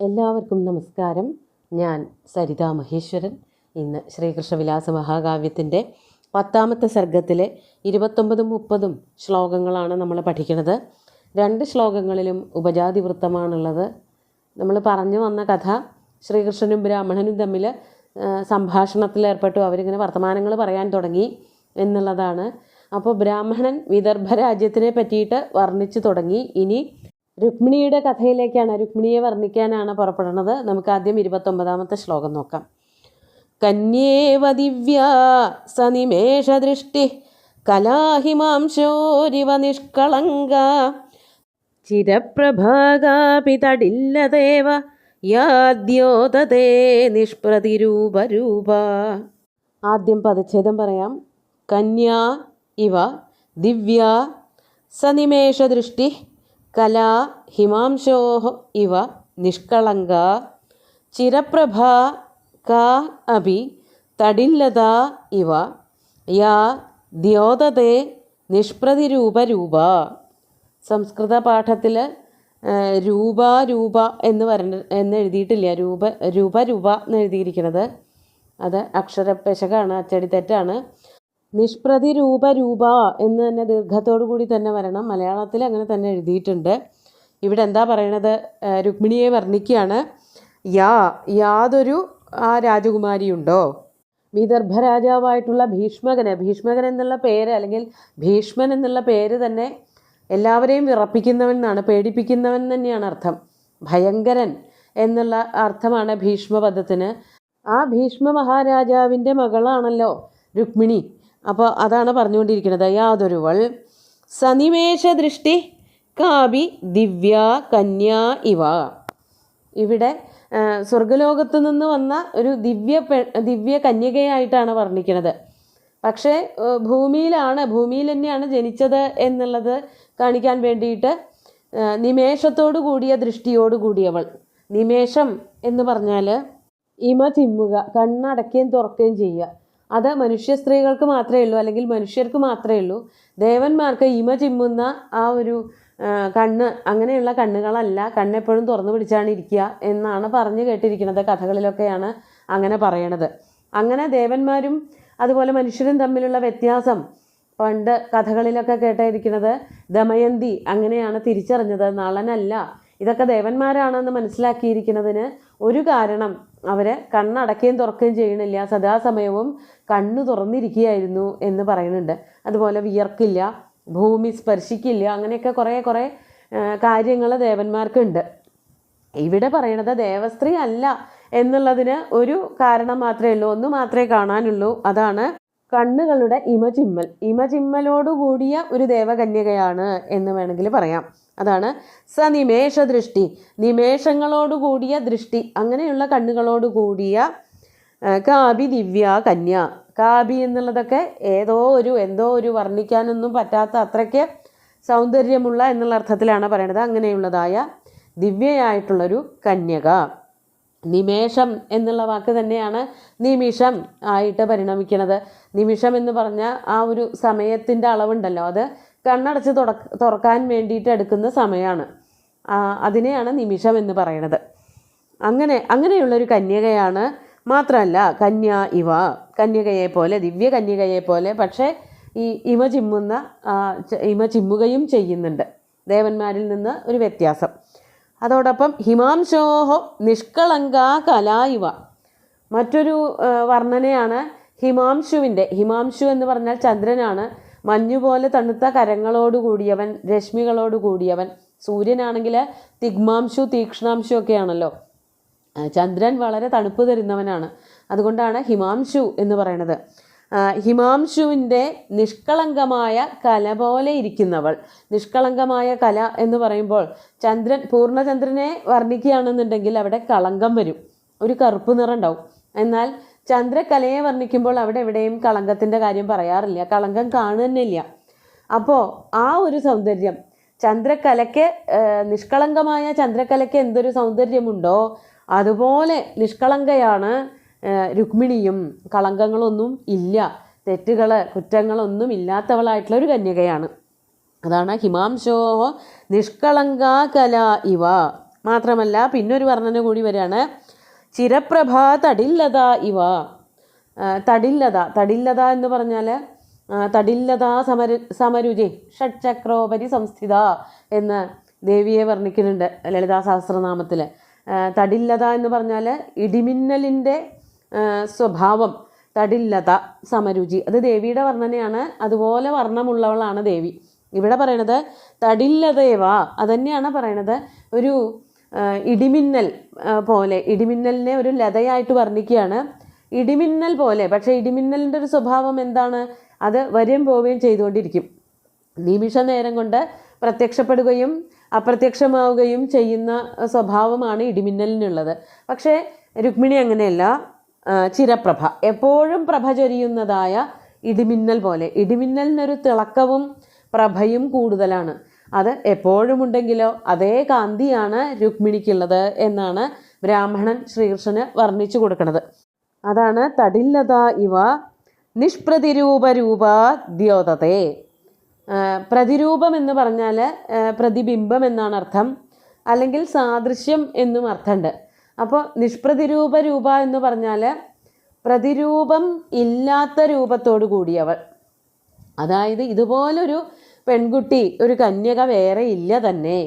എല്ലാവർക്കും നമസ്കാരം. ഞാൻ സരിതാ മഹേശ്വരൻ. ഇന്ന് ശ്രീകൃഷ്ണവിലാസ മഹാകാവ്യത്തിൻ്റെ 10ാമത്തെ സർഗത്തിലെ 29ഉം 30ഉം ശ്ലോകങ്ങളാണ് നമ്മൾ പഠിക്കുന്നത്. 2 ശ്ലോകങ്ങളിലും ഉപജാതി വൃത്തമാണുള്ളത്. നമ്മൾ പറഞ്ഞു വന്ന കഥ ശ്രീകൃഷ്ണനും ബ്രാഹ്മണനും തമ്മിൽ സംഭാഷണത്തിലേർപ്പെട്ടു. അവരിങ്ങനെ വർത്തമാനങ്ങൾ പറയാൻ തുടങ്ങി എന്നുള്ളതാണ്. അപ്പോൾ ബ്രാഹ്മണൻ വിദർഭ രാജ്യത്തിനെ പറ്റിയിട്ട് വർണ്ണിച്ചു തുടങ്ങി. ഇനി രുക്മിണിയുടെ കഥയിലേക്കാണ്, രുക്മിണിയെ വർണ്ണിക്കാനാണ് പുറപ്പെടുന്നത്. നമുക്ക് ആദ്യം 29ാമത്തെ ശ്ലോകം നോക്കാം. കന്യേവ ദിവ്യ സനിമേഷദൃഷ്ടി കലാഹിമാംശോരിവ നിഷ്കളങ്ക ചിരപ്രഭാകാപി തടില്ലദേവ യാദ്യോതതേ നിഷ്പ്രതിരൂപരൂപ. ആദ്യം പദച്ഛേദം പറയാം. കന്യാ ഇവ ദിവ്യ സനിമേഷദൃഷ്ടി കലാ ഹിമാംശോഃ ഇവ നിഷ്കളങ്ക ചിരപ്രഭാ കാ അഭി തടില്ലതാ ഇവ യാ ദ്യോതതേ നിഷ്പ്രതിരൂപരൂപ. സംസ്കൃത പാഠത്തിൽ രൂപ രൂപ എന്ന് എഴുതിയിട്ടില്ല. രൂപ എന്ന് എഴുതിയിരിക്കുന്നത് അത് അക്ഷരപ്പെശകാണ്, അച്ചടി തെറ്റാണ്. നിഷ്പ്രതിരൂപരൂപ എന്ന് തന്നെ ദീർഘത്തോടു കൂടി തന്നെ വരണം. മലയാളത്തിൽ അങ്ങനെ തന്നെ എഴുതിയിട്ടുണ്ട്. ഇവിടെ എന്താ പറയണത്? രുക്മിണിയെ വർണ്ണിക്കുകയാണ്. യാതൊരു ആ രാജകുമാരിയുണ്ടോ? വിദർഭ രാജാവായിട്ടുള്ള ഭീഷ്മകൻ എന്നുള്ള പേര്, അല്ലെങ്കിൽ ഭീഷ്മൻ എന്നുള്ള പേര് തന്നെ എല്ലാവരെയും വിറപ്പിക്കുന്നവൻ എന്നാണ്, പേടിപ്പിക്കുന്നവൻ തന്നെയാണ് അർത്ഥം. ഭയങ്കരൻ എന്നുള്ള അർത്ഥമാണ് ഭീഷ്മപദത്തിന്. ആ ഭീഷ്മ മഹാരാജാവിൻ്റെ മകളാണല്ലോ രുക്മിണി. അപ്പോൾ അതാണ് പറഞ്ഞുകൊണ്ടിരിക്കുന്നത്. യാതൊരുവൾ സനിമേഷ ദൃഷ്ടി കാവി ദിവ്യ കന്യാ ഇവ. ഇവിടെ സ്വർഗലോകത്ത് നിന്ന് വന്ന ഒരു ദിവ്യ കന്യകയായിട്ടാണ് വർണ്ണിക്കുന്നത്. പക്ഷേ ഭൂമിയിൽ തന്നെയാണ് ജനിച്ചത് എന്നുള്ളത് കാണിക്കാൻ വേണ്ടിയിട്ട് നിമേഷത്തോടു കൂടിയ ദൃഷ്ടിയോട് കൂടിയവൾ. നിമേഷം എന്ന് പറഞ്ഞാൽ ഇമ ചിമ്മുക, കണ്ണടക്കുകയും തുറക്കുകയും ചെയ്യുക. അത് മനുഷ്യ സ്ത്രീകൾക്ക് മാത്രമേ ഉള്ളൂ, അല്ലെങ്കിൽ മനുഷ്യർക്ക് മാത്രമേ ഉള്ളൂ. ദേവന്മാർക്ക് ഇമ ചിമ്മുന്ന ആ ഒരു കണ്ണ്, അങ്ങനെയുള്ള കണ്ണുകളല്ല. കണ്ണെപ്പോഴും തുറന്നു പിടിച്ചാണ് ഇരിക്കുക എന്നാണ് പറഞ്ഞു കേട്ടിരിക്കുന്നത്. കഥകളിലൊക്കെയാണ് അങ്ങനെ പറയണത്. അങ്ങനെ ദേവന്മാരും അതുപോലെ മനുഷ്യരും തമ്മിലുള്ള വ്യത്യാസം പണ്ട് കഥകളിലൊക്കെ കേട്ടിരിക്കുന്നത് ദമയന്തി അങ്ങനെയാണ് തിരിച്ചറിഞ്ഞത്, നളനല്ല. ഇതൊക്കെ ദേവന്മാരാണെന്ന് മനസ്സിലാക്കിയിരിക്കുന്നതിന് ഒരു കാരണം, അവരെ കണ്ണടക്കുകയും തുറക്കുകയും ചെയ്യണില്ല, സദാസമയവും കണ്ണു തുറന്നിരിക്കുകയായിരുന്നു എന്ന് പറയുന്നുണ്ട്. അതുപോലെ വിയർക്കില്ല, ഭൂമി സ്പർശിക്കില്ല, അങ്ങനെയൊക്കെ കുറേ കാര്യങ്ങൾ ദേവന്മാർക്കുണ്ട്. ഇവിടെ പറയണത് ദേവസ്ത്രീ അല്ല എന്നുള്ളതിന് ഒരു കാരണം മാത്രമേ ഉള്ളൂ, ഒന്ന് മാത്രമേ കാണാനുള്ളൂ. അതാണ് കണ്ണുകളുടെ ഇമചിമ്മലോടുകൂടിയ ഒരു ദേവകന്യകയാണ് എന്ന് വേണമെങ്കിൽ പറയാം. അതാണ് സനിമേഷ ദൃഷ്ടി, നിമേഷങ്ങളോടുകൂടിയ ദൃഷ്ടി, അങ്ങനെയുള്ള കണ്ണുകളോടുകൂടിയ കാവി ദിവ്യ കന്യ. കാവി എന്നുള്ളതൊക്കെ എന്തോ ഒരു വർണ്ണിക്കാനൊന്നും പറ്റാത്ത അത്രയ്ക്ക് സൗന്ദര്യമുള്ള എന്നുള്ള അർത്ഥത്തിലാണ് പറയണത്. അങ്ങനെയുള്ളതായ ദിവ്യയായിട്ടുള്ളൊരു കന്യക. നിമേഷം എന്നുള്ള വാക്ക് തന്നെയാണ് നിമിഷം ആയിട്ട് പരിണമിക്കുന്നത്. നിമിഷം എന്ന് പറഞ്ഞാൽ ആ ഒരു സമയത്തിൻ്റെ അളവുണ്ടല്ലോ, അത് കണ്ണടച്ച് തുറക്കാൻ വേണ്ടിയിട്ട് എടുക്കുന്ന സമയമാണ്. അതിനെയാണ് നിമിഷം എന്ന് പറയുന്നത്. അങ്ങനെയുള്ളൊരു കന്യകയാണ്. മാത്രമല്ല കന്യാ ഇവ, കന്യകയെ പോലെ, ദിവ്യ കന്യകയെ പോലെ. പക്ഷേ ഈ ഇമ ചിമ്മുകയും ചെയ്യുന്നുണ്ട്. ദേവന്മാരിൽ നിന്ന് ഒരു വ്യത്യാസം. അതോടൊപ്പം ഹിമാംശോഹോ നിഷ്കളങ്ക കലാ ഇവ. മറ്റൊരു വർണ്ണനയാണ് ഹിമാംശുവിൻ്റെ. ഹിമാംശു എന്ന് പറഞ്ഞാൽ ചന്ദ്രനാണ്. മഞ്ഞുപോലെ തണുത്ത കരങ്ങളോടുകൂടിയവൻ, രശ്മികളോടുകൂടിയവൻ. സൂര്യനാണെങ്കിൽ തിഗ്മാംശു തീക്ഷ്ണാംശു ഒക്കെയാണല്ലോ. ചന്ദ്രൻ വളരെ തണുപ്പ് തരുന്നവനാണ്. അതുകൊണ്ടാണ് ഹിമാംശു എന്ന് പറയുന്നത്. ഹിമാംശുവിൻ്റെ നിഷ്കളങ്കമായ കല പോലെ ഇരിക്കുന്നവൾ. നിഷ്കളങ്കമായ കല എന്ന് പറയുമ്പോൾ പൂർണ്ണചന്ദ്രനെ വർണ്ണിക്കുകയാണെന്നുണ്ടെങ്കിൽ അവിടെ കളങ്കം വരും, ഒരു കറുപ്പ് നിറം ഉണ്ടാവും. എന്നാൽ ചന്ദ്രകലയെ വർണ്ണിക്കുമ്പോൾ അവിടെ എവിടെയും കളങ്കത്തിൻ്റെ കാര്യം പറയാറില്ല, കളങ്കം കാണുന്നില്ല. അപ്പോൾ ആ ഒരു സൗന്ദര്യം ചന്ദ്രകലയ്ക്ക്, നിഷ്കളങ്കമായ ചന്ദ്രകലയ്ക്ക് എന്തൊരു സൗന്ദര്യമുണ്ടോ അതുപോലെ നിഷ്കളങ്കയാണ് രുക്മിണിയും. കളങ്കങ്ങളൊന്നും ഇല്ല, കുറ്റങ്ങളൊന്നും ഇല്ലാത്തവളായിട്ടുള്ള ഒരു കന്യകയാണ്. അതാണ് ഹിമാംശോ നിഷ്കളങ്കാ കല ഇവ. മാത്രമല്ല പിന്നൊരു വർണ്ണന കൂടി വരികയാണ്, ചിരപ്രഭ തടില്ലത ഇവ. തടില്ലത എന്ന് പറഞ്ഞാൽ തടില്ലത സമരുചി ഷഡ്ചക്രോപരി സംസ്ഥിത എന്ന് ദേവിയെ വർണ്ണിക്കുന്നുണ്ട് ലളിതാ സഹസ്രനാമത്തിൽ. തടില്ലത എന്ന് പറഞ്ഞാൽ ഇടിമിന്നലിൻ്റെ സ്വഭാവം, തടില്ലത സമരുചി, അത് ദേവിയുടെ വർണ്ണനയാണ്. അതുപോലെ വർണ്ണമുള്ളവളാണ് ദേവി. ഇവിടെ പറയണത് തടില്ലതേവ, അതന്നെയാണ് പറയണത്. ഒരു ഇടിമിന്നൽ പോലെ, ഇടിമിന്നലിനെ ഒരു ലതയായിട്ട് വർണ്ണിക്കുകയാണ്. ഇടിമിന്നൽ പോലെ, പക്ഷേ ഇടിമിന്നലിൻ്റെ ഒരു സ്വഭാവം എന്താണ്? അത് വരും പോവുകയും ചെയ്തുകൊണ്ടിരിക്കും. നിമിഷ നേരം കൊണ്ട് പ്രത്യക്ഷപ്പെടുകയും അപ്രത്യക്ഷമാവുകയും ചെയ്യുന്ന സ്വഭാവമാണ് ഇടിമിന്നലിനുള്ളത്. പക്ഷേ രുക്മിണി അങ്ങനെയല്ല, ചിരപ്രഭ, എപ്പോഴും പ്രഭ ചൊരിയുന്നതായ ഇടിമിന്നൽ പോലെ. ഇടിമിന്നലിനൊരു തിളക്കവും പ്രഭയും കൂടുതലാണ്. അത് എപ്പോഴും ഉണ്ടെങ്കിലോ അതേ കാന്തിയാണ് രുക്മിണിക്കുള്ളത് എന്നാണ് ബ്രാഹ്മണൻ ശ്രീകൃഷ്ണന് വർണ്ണിച്ചു കൊടുക്കുന്നത്. അതാണ് തടില്ലത ഇവ നിഷ്പ്രതിരൂപ ദ്യോതത്തെ. പ്രതിരൂപം എന്ന് പറഞ്ഞാൽ പ്രതിബിംബം എന്നാണ് അർത്ഥം, അല്ലെങ്കിൽ സാദൃശ്യം എന്നും അർത്ഥമുണ്ട്. അപ്പോൾ നിഷ്പ്രതിരൂപ എന്ന് പറഞ്ഞാൽ പ്രതിരൂപം ഇല്ലാത്ത രൂപത്തോടു കൂടിയവൾ. അതായത് ഇതുപോലൊരു പെൺകുട്ടി, ഒരു കന്യക വേറെ ഇല്ല തന്നെ,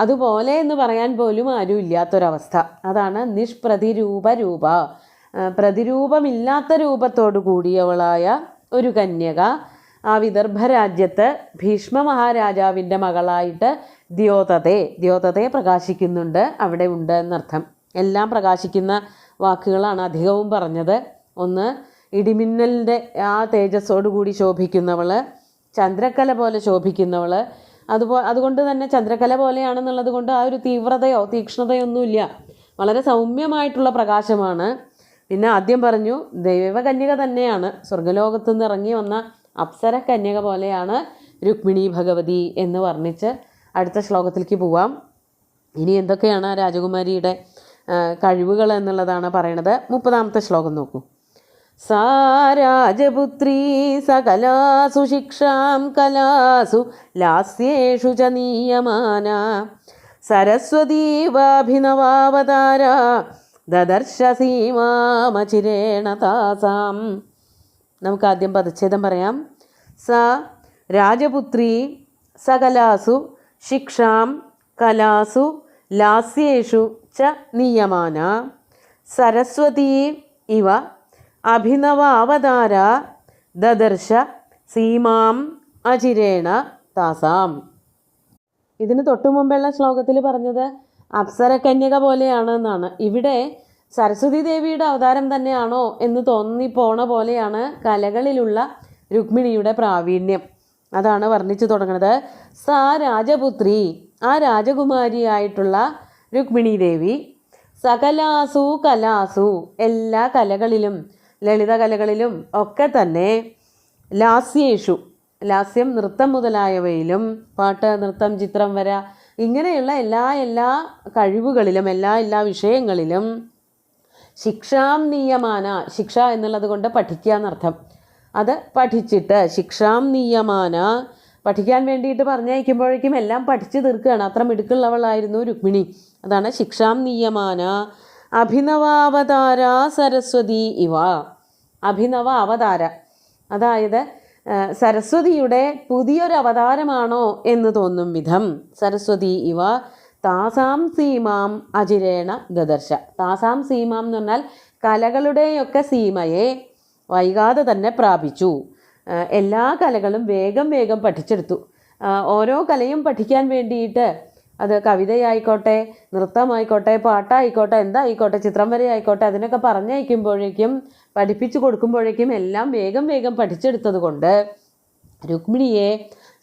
അതുപോലെ എന്ന് പറയാൻ പോലും ആരും ഇല്ലാത്തൊരവസ്ഥ. അതാണ് നിഷ്പ്രതിരൂപ. പ്രതിരൂപമില്ലാത്ത രൂപത്തോടു കൂടിയവളായ ഒരു കന്യക ആ വിദർഭ രാജ്യത്ത് ഭീഷ്മ മഹാരാജാവിൻ്റെ മകളായിട്ട് ദ്യോതതെ പ്രകാശിക്കുന്നുണ്ട്, അവിടെ ഉണ്ട് എന്നർത്ഥം. എല്ലാം പ്രകാശിക്കുന്ന വാക്കുകളാണ് അധികവും പറഞ്ഞത്. ഒന്ന്, ഇടിമിന്നലിൻ്റെ ആ തേജസ്സോടു കൂടി ശോഭിക്കുന്നവൾ, ചന്ദ്രക്കല പോലെ ശോഭിക്കുന്നവൾ. അതുകൊണ്ട് തന്നെ ചന്ദ്രക്കല പോലെയാണെന്നുള്ളത് കൊണ്ട് ആ ഒരു തീവ്രതയോ തീക്ഷ്ണതയൊന്നുമില്ല, വളരെ സൗമ്യമായിട്ടുള്ള പ്രകാശമാണ്. പിന്നെ ആദ്യം പറഞ്ഞു ദൈവകന്യക തന്നെയാണ്, സ്വർഗലോകത്തു നിന്ന് ഇറങ്ങി വന്ന അപ്സര കന്യക പോലെയാണ് രുക്മിണി ഭഗവതി എന്ന് വർണ്ണിച്ച് അടുത്ത ശ്ലോകത്തിലേക്ക് പോവാം. ഇനി എന്തൊക്കെയാണ് രാജകുമാരിയുടെ കഴിവുകൾ എന്നുള്ളതാണ് പറയണത്. 30ാമത്തെ ശ്ലോകം നോക്കൂ. സാ രാജപുത്രീ സകലാസു ശിക്ഷാം കലാസു ലാസ്യേഷു ച നീയമാന സരസ്വതീവാഭിനവാവതാര ദദർശ സീമാമചിരേണ താസാം. നമുക്ക് ആദ്യം പദച്ഛേദം പറയാം. സ രാജപുത്രി സകലാസു ശിക്ഷാം കലാസു ലാസ്യേഷു ച നീയമാന സരസ്വതീ ഇവ അഭിനവാവതാര ദദർശ സീമാം അചിരേണ താസാം. ഇതിന് തൊട്ടു മുമ്പുള്ള ശ്ലോകത്തിൽ പറഞ്ഞത് അപ്സരകന്യക പോലെയാണെന്നാണ്. ഇവിടെ സരസ്വതി ദേവിയുടെ അവതാരം തന്നെയാണോ എന്ന് തോന്നിപ്പോണ പോലെയാണ് കലകളിലുള്ള രുക്മിണിയുടെ പ്രാവീണ്യം. അതാണ് വർണ്ണിച്ചു തുടങ്ങുന്നത്. സാ രാജപുത്രി, ആ രാജകുമാരിയായിട്ടുള്ള രുക്മിണി ദേവി, സകലാസു കലാസു, എല്ലാ കലകളിലും ലളിത കലകളിലും ഒക്കെ തന്നെ, ലാസ്യേഷു, ലാസ്യം നൃത്തം മുതലായവയിലും, പാട്ട്, നൃത്തം, ചിത്രം, വര, ഇങ്ങനെയുള്ള എല്ലാ കഴിവുകളിലും എല്ലാ വിഷയങ്ങളിലും, ശിക്ഷാം നീയമാന, ശിക്ഷ എന്നുള്ളത് കൊണ്ട് പഠിക്കുക എന്നർത്ഥം. അത് പഠിച്ചിട്ട് ശിക്ഷാം നീയമാന, പഠിക്കാൻ വേണ്ടിയിട്ട് പറഞ്ഞയക്കുമ്പോഴേക്കും എല്ലാം പഠിച്ചു തീർക്കുകയാണ്. അത്ര മിടുക്കുള്ളവളായിരുന്നു രുക്മിണി. അതാണ് ശിക്ഷാം നീയമാന. അഭിനവാവതാര സരസ്വതി ഇവ, അഭിനവ അവതാര, അതായത് സരസ്വതിയുടെ പുതിയൊരു അവതാരമാണോ എന്ന് തോന്നും വിധം, സരസ്വതി ഇവ താസാം സീമാം അചിരേണ ദദർശ. താസാം സീമാം എന്ന് പറഞ്ഞാൽ കലകളുടെയൊക്കെ സീമയെ വൈകാതെ തന്നെ പ്രാപിച്ചു. എല്ലാ കലകളും വേഗം പഠിച്ചെടുത്തു. ഓരോ കലയും പഠിക്കാൻ വേണ്ടിയിട്ട്, അത് കവിതയായിക്കോട്ടെ, നൃത്തമായിക്കോട്ടെ, പാട്ടായിക്കോട്ടെ, എന്തായിക്കോട്ടെ, ചിത്രം വരെ ആയിക്കോട്ടെ, അതിനൊക്കെ പറഞ്ഞയക്കുമ്പോഴേക്കും, പഠിപ്പിച്ചു കൊടുക്കുമ്പോഴേക്കും എല്ലാം വേഗം പഠിച്ചെടുത്തത് കൊണ്ട് രുക്മിണിയെ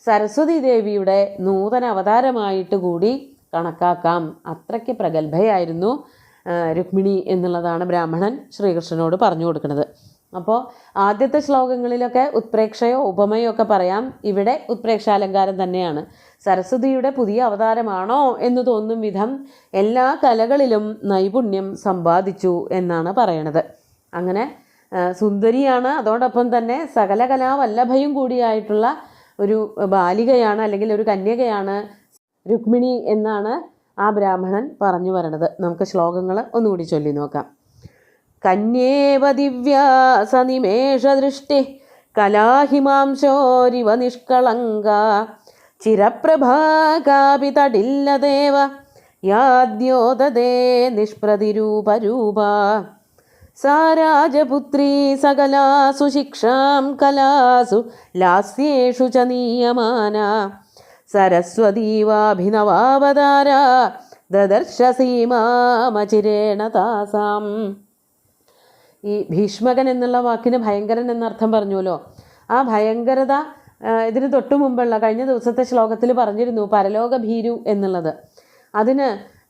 സരസ്വതി ദേവിയുടെ നൂതന അവതാരമായിട്ട് കൂടി കണക്കാക്കാം. അത്രയ്ക്ക് പ്രഗത്ഭയായിരുന്നു രുക്മിണി എന്നുള്ളതാണ് ബ്രാഹ്മണൻ ശ്രീകൃഷ്ണനോട് പറഞ്ഞു കൊടുക്കുന്നത്. അപ്പോൾ ആദ്യത്തെ ശ്ലോകങ്ങളിലൊക്കെ ഉത്പ്രേക്ഷയോ ഉപമയോ ഒക്കെ പറയാം. ഇവിടെ ഉത്പ്രേക്ഷാലങ്കാരം തന്നെയാണ്. സരസ്വതിയുടെ പുതിയ അവതാരമാണോ എന്ന് തോന്നും വിധം എല്ലാ കലകളിലും നൈപുണ്യം സമ്പാദിച്ചു എന്നാണ് പറയണത്. അങ്ങനെ സുന്ദരിയാണ്, അതോടൊപ്പം തന്നെ സകല കലാവല്ലഭയും കൂടിയായിട്ടുള്ള ഒരു ബാലികയാണ്, അല്ലെങ്കിൽ ഒരു കന്യകയാണ് രുക്മിണി എന്നാണ് ആ ബ്രാഹ്മണൻ പറഞ്ഞു വരണത്. നമുക്ക് ശ്ലോകങ്ങൾ ഒന്നുകൂടി ചൊല്ലി നോക്കാം. കന്യേവ ദിവ്യാ സനിമേഷദൃഷ്ടി കലാഹിമാംശോരിവ നിഷ്കളങ്ക ചിരപ്രഭാകാപി തടില്ലദേവ യാദ്യോതദേ നിഷ്പ്രതിരൂപരൂപ സാ രാജപുത്രീ സകലാസു ശിക്ഷാം കലാസു ലാസ്യേഷു ച നീയമാന സരസ്വതീവാഭിനവാവതാര ദദർശ സീമാമചിരേണ താസാം. ഈ ഭീഷ്മകൻ എന്നുള്ള വാക്കിന് ഭയങ്കരൻ എന്നർത്ഥം പറഞ്ഞുവല്ലോ. ആ ഭയങ്കരത ഇതിന് തൊട്ടു മുമ്പുള്ള കഴിഞ്ഞ ദിവസത്തെ ശ്ലോകത്തിൽ പറഞ്ഞിരുന്നു, പരലോക ഭീരു എന്നുള്ളത്. അതിന്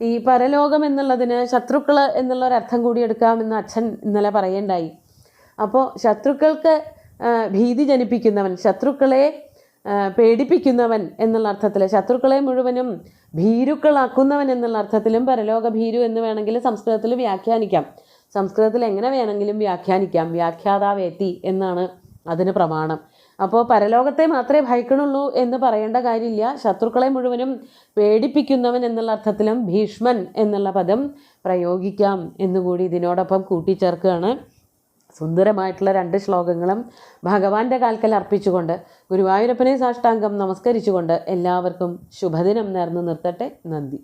ഈ പരലോകം എന്നുള്ളതിന് ശത്രുക്കൾ എന്നുള്ളൊരർത്ഥം കൂടി എടുക്കാമെന്ന് അച്ഛൻ ഇന്നലെ പറയേണ്ടായി. അപ്പോൾ ശത്രുക്കൾക്ക് ഭീതി ജനിപ്പിക്കുന്നവൻ, ശത്രുക്കളെ പേടിപ്പിക്കുന്നവൻ എന്നുള്ള അർത്ഥത്തിൽ, ശത്രുക്കളെ മുഴുവനും ഭീരുക്കളാക്കുന്നവൻ എന്നുള്ള അർത്ഥത്തിലും പരലോക ഭീരു എന്ന് വേണമെങ്കിൽ സംസ്കൃതത്തിൽ വ്യാഖ്യാനിക്കാം. സംസ്കൃതത്തിൽ എങ്ങനെ വേണമെങ്കിലും വ്യാഖ്യാനിക്കാം. വ്യാഖ്യാതാവേത്തി എന്നാണ് അതിന് പ്രമാണം. അപ്പോൾ പരലോകത്തെ മാത്രമേ ഭയക്കണുള്ളൂ എന്ന് പറയേണ്ട കാര്യമില്ല. ശത്രുക്കളെ മുഴുവനും പേടിപ്പിക്കുന്നവൻ എന്നുള്ള അർത്ഥത്തിലും ഭീഷ്മൻ എന്നുള്ള പദം പ്രയോഗിക്കാം എന്നുകൂടി ഇതിനോടൊപ്പം കൂട്ടിച്ചേർക്കുകയാണ്. സുന്ദരമായിട്ടുള്ള 2 ശ്ലോകങ്ങളും ഭഗവാന്റെ കാൽക്കൽ അർപ്പിച്ചുകൊണ്ട് ഗുരുവായൂരപ്പനെ സാഷ്ടാംഗം നമസ്കരിച്ചുകൊണ്ട് എല്ലാവർക്കും ശുഭദിനം നേർന്നു നിർത്തട്ടെ. നന്ദി.